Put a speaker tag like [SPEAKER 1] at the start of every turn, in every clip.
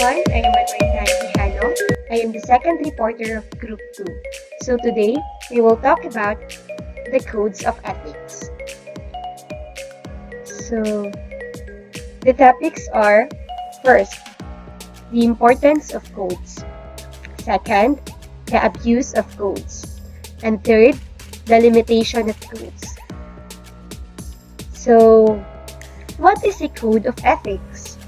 [SPEAKER 1] everyone, I am Hano. I am the second reporter of Group 2. So today, we will talk about the codes of ethics. So, the topics are, first, the importance of codes. Second, the abuse of codes. And third, the limitation of codes. So, what is a code of ethics?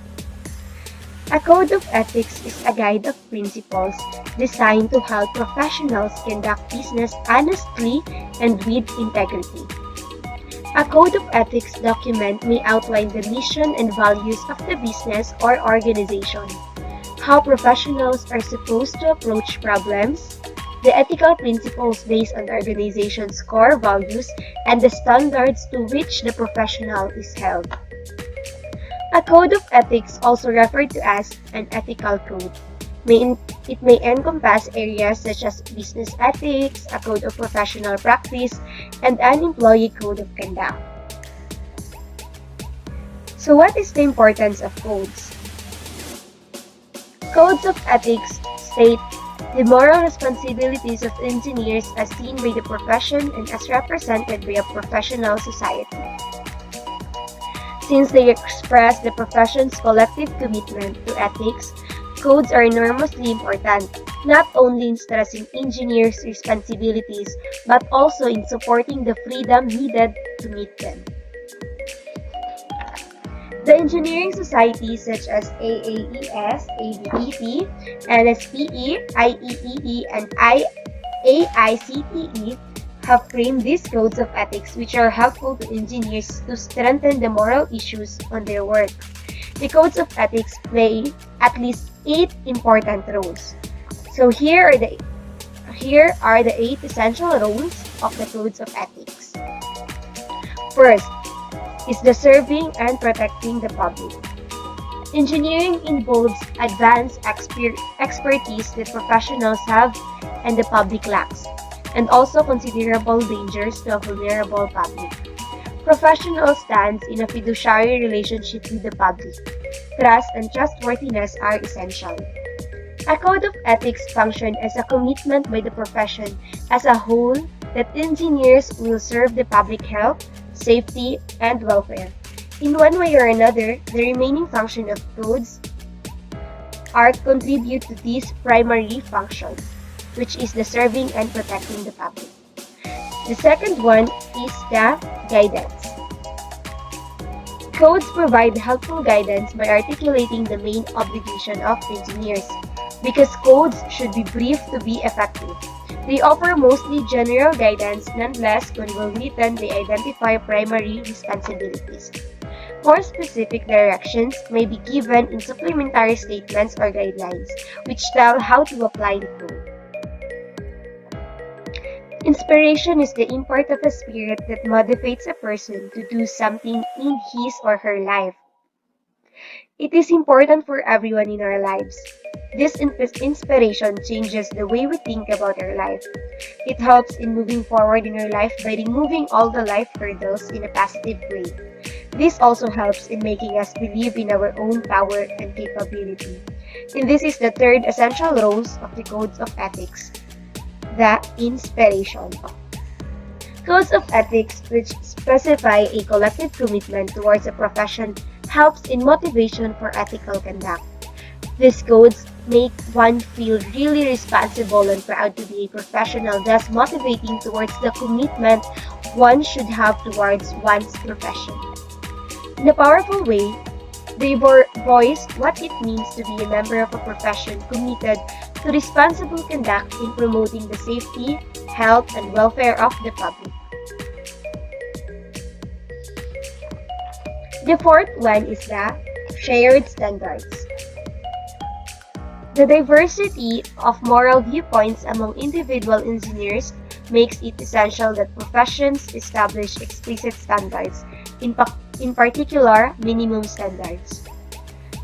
[SPEAKER 1] A code of ethics is a guide of principles designed to help professionals conduct business honestly and with integrity. A code of ethics document may outline the mission and values of the business or organization, how professionals are supposed to approach problems, the ethical principles based on the organization's core values, and the standards to which the professional is held. A code of ethics, also referred to as an ethical code, it may encompass areas such as business ethics, a code of professional practice, and an employee code of conduct. So what is the importance of codes? Codes of ethics state the moral responsibilities of engineers as seen by the profession and as represented by a professional society. Since they express the profession's collective commitment to ethics, codes are enormously important, not only in stressing engineers' responsibilities, but also in supporting the freedom needed to meet them. The engineering societies such as AAES, ABET, NSPE, IEEE, and AICTE have framed these codes of ethics which are helpful to engineers to strengthen the moral issues on their work. The codes of ethics play at least 8 important roles. So here are the 8 essential roles of the codes of ethics. First is the serving and protecting the public. Engineering involves advanced expertise that professionals have and the public lacks, and also considerable dangers to a vulnerable public. Professional stands in a fiduciary relationship with the public. Trust and trustworthiness are essential. A code of ethics functions as a commitment by the profession as a whole that engineers will serve the public health, safety, and welfare. In one way or another, the remaining function of codes are contribute to this primary function, which is the serving and protecting the public. The second one is the guidance. Codes provide helpful guidance by articulating the main obligation of engineers. Because codes should be brief to be effective, they offer mostly general guidance. Nonetheless, when well written, they identify primary responsibilities. More specific directions may be given in supplementary statements or guidelines, which tell how to apply the code. Inspiration is the import of a spirit that motivates a person to do something in his or her life. It is important for everyone in our lives. This inspiration changes the way we think about our life. It helps in moving forward in our life by removing all the life hurdles in a positive way. This also helps in making us believe in our own power and capability. And this is the third essential roles of the codes of ethics. The inspiration. Codes of ethics, which specify a collective commitment towards a profession, helps in motivation for ethical conduct. These codes make one feel really responsible and proud to be a professional, thus motivating towards the commitment one should have towards one's profession. In a powerful way, they voice what it means to be a member of a profession committed to responsible conduct in promoting the safety, health, and welfare of the public. The fourth one is the shared standards. The diversity of moral viewpoints among individual engineers makes it essential that professions establish explicit standards, in particular, minimum standards.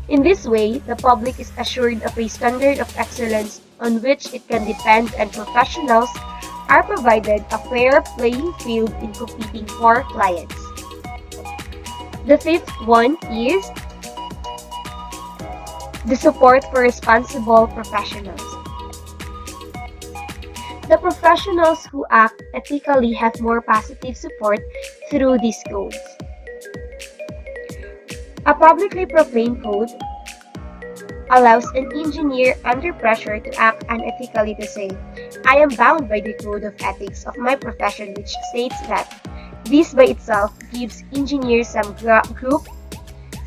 [SPEAKER 1] In this way, the public is assured of a standard of excellence on which it can depend, and professionals are provided a fair playing field in competing for clients. The fifth one is The support for responsible professionals. The professionals who act ethically have more positive support through these codes. A publicly proclaimed code allows an engineer under pressure to act unethically to say, I am bound by the code of ethics of my profession, which states that. This by itself gives engineers some group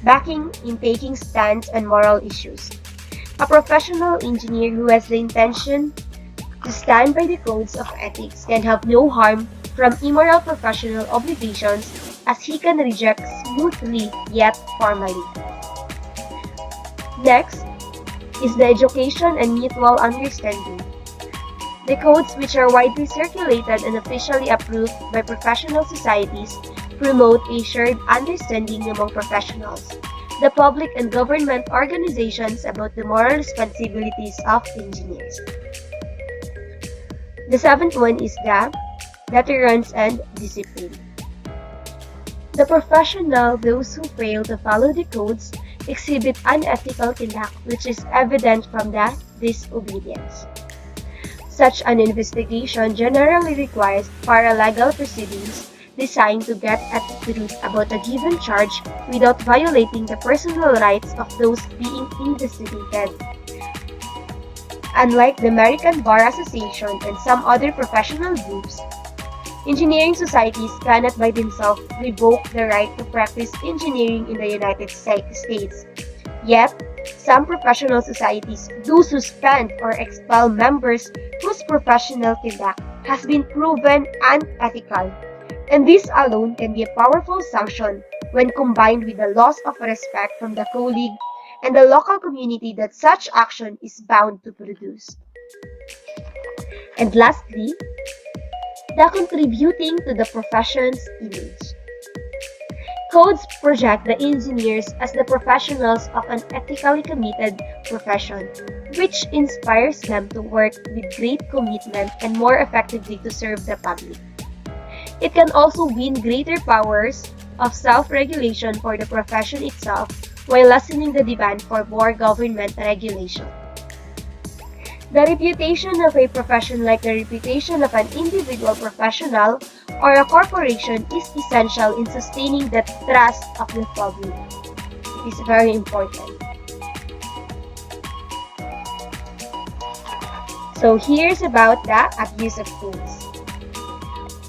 [SPEAKER 1] backing in taking stands on moral issues. A professional engineer who has the intention to stand by the codes of ethics can have no harm from immoral professional obligations as he can reject smoothly yet formally. Next is the education and mutual understanding. The codes, which are widely circulated and officially approved by professional societies, promote a shared understanding among professionals, the public and government organizations about the moral responsibilities of engineers. The seventh one is the deterrence and discipline. The professional, those who fail to follow the codes, exhibit unethical conduct which is evident from the disobedience. Such an investigation generally requires paralegal proceedings designed to get at the truth about a given charge without violating the personal rights of those being investigated. Unlike the American Bar Association and some other professional groups, engineering societies cannot by themselves revoke the right to practice engineering in the United States. Yet, some professional societies do suspend or expel members whose professional conduct has been proven unethical, and this alone can be a powerful sanction when combined with the loss of respect from the colleague and the local community that such action is bound to produce. And lastly, the contributing to the profession's image. Codes project the engineers as the professionals of an ethically committed profession, which inspires them to work with great commitment and more effectively to serve the public. It can also win greater powers of self-regulation for the profession itself while lessening the demand for more government regulation. The reputation of a profession, like the reputation of an individual professional or a corporation, is essential in sustaining the trust of the public. It is very important. So here's about the abuse of codes.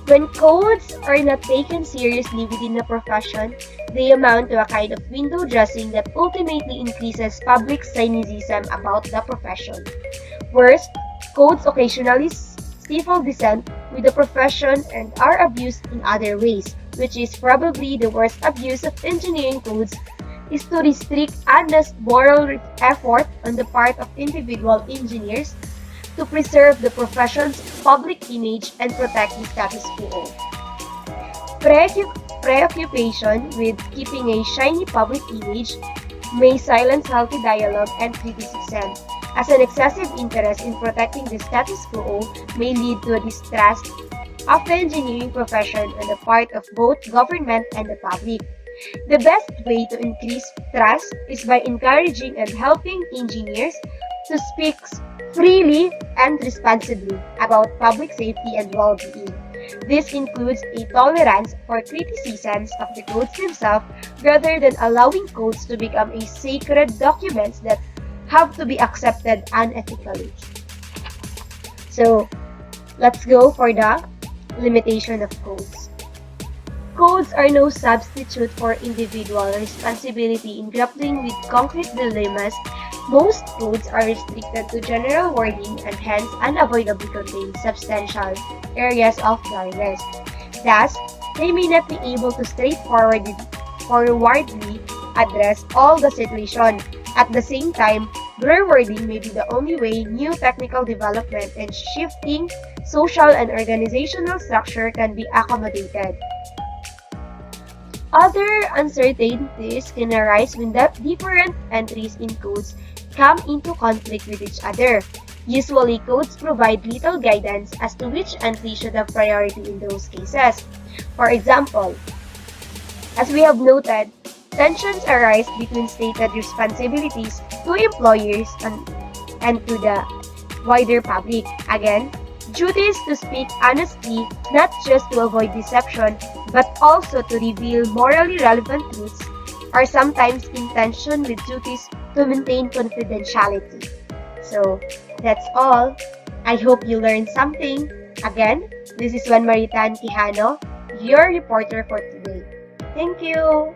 [SPEAKER 1] When codes are not taken seriously within the profession, they amount to a kind of window dressing that ultimately increases public cynicism about the profession. Worse, codes occasionally stifle dissent with the profession and are abused in other ways, which is probably the worst abuse of engineering codes, is to restrict honest moral effort on the part of individual engineers to preserve the profession's public image and protect the status quo. Preoccupation with keeping a shiny public image may silence healthy dialogue and criticism, as an excessive interest in protecting the status quo may lead to a distrust of the engineering profession on the part of both government and the public. The best way to increase trust is by encouraging and helping engineers to speak freely and responsibly about public safety and well-being. This includes a tolerance for criticisms of the codes themselves rather than allowing codes to become a sacred documents that have to be accepted unethically. So, let's go for the limitation of codes. Codes are no substitute for individual responsibility in grappling with concrete dilemmas. Most codes are restricted to general wording and hence unavoidably contain substantial areas of blindness. Thus, they may not be able to straightforwardly address all the situation. At the same time, blur wording may be the only way new technical development and shifting social and organizational structure can be accommodated. Other uncertainties can arise when the different entries in codes come into conflict with each other. Usually, codes provide little guidance as to which entry should have priority in those cases. For example, as we have noted, Tensions arise between stated responsibilities to employers and to the wider public. Again, duties to speak honestly, not just to avoid deception, but also to reveal morally relevant truths, are sometimes in tension with duties to maintain confidentiality. So, that's all. I hope you learned something. Again, this is Juan Maritan Quijano, your reporter for today. Thank you.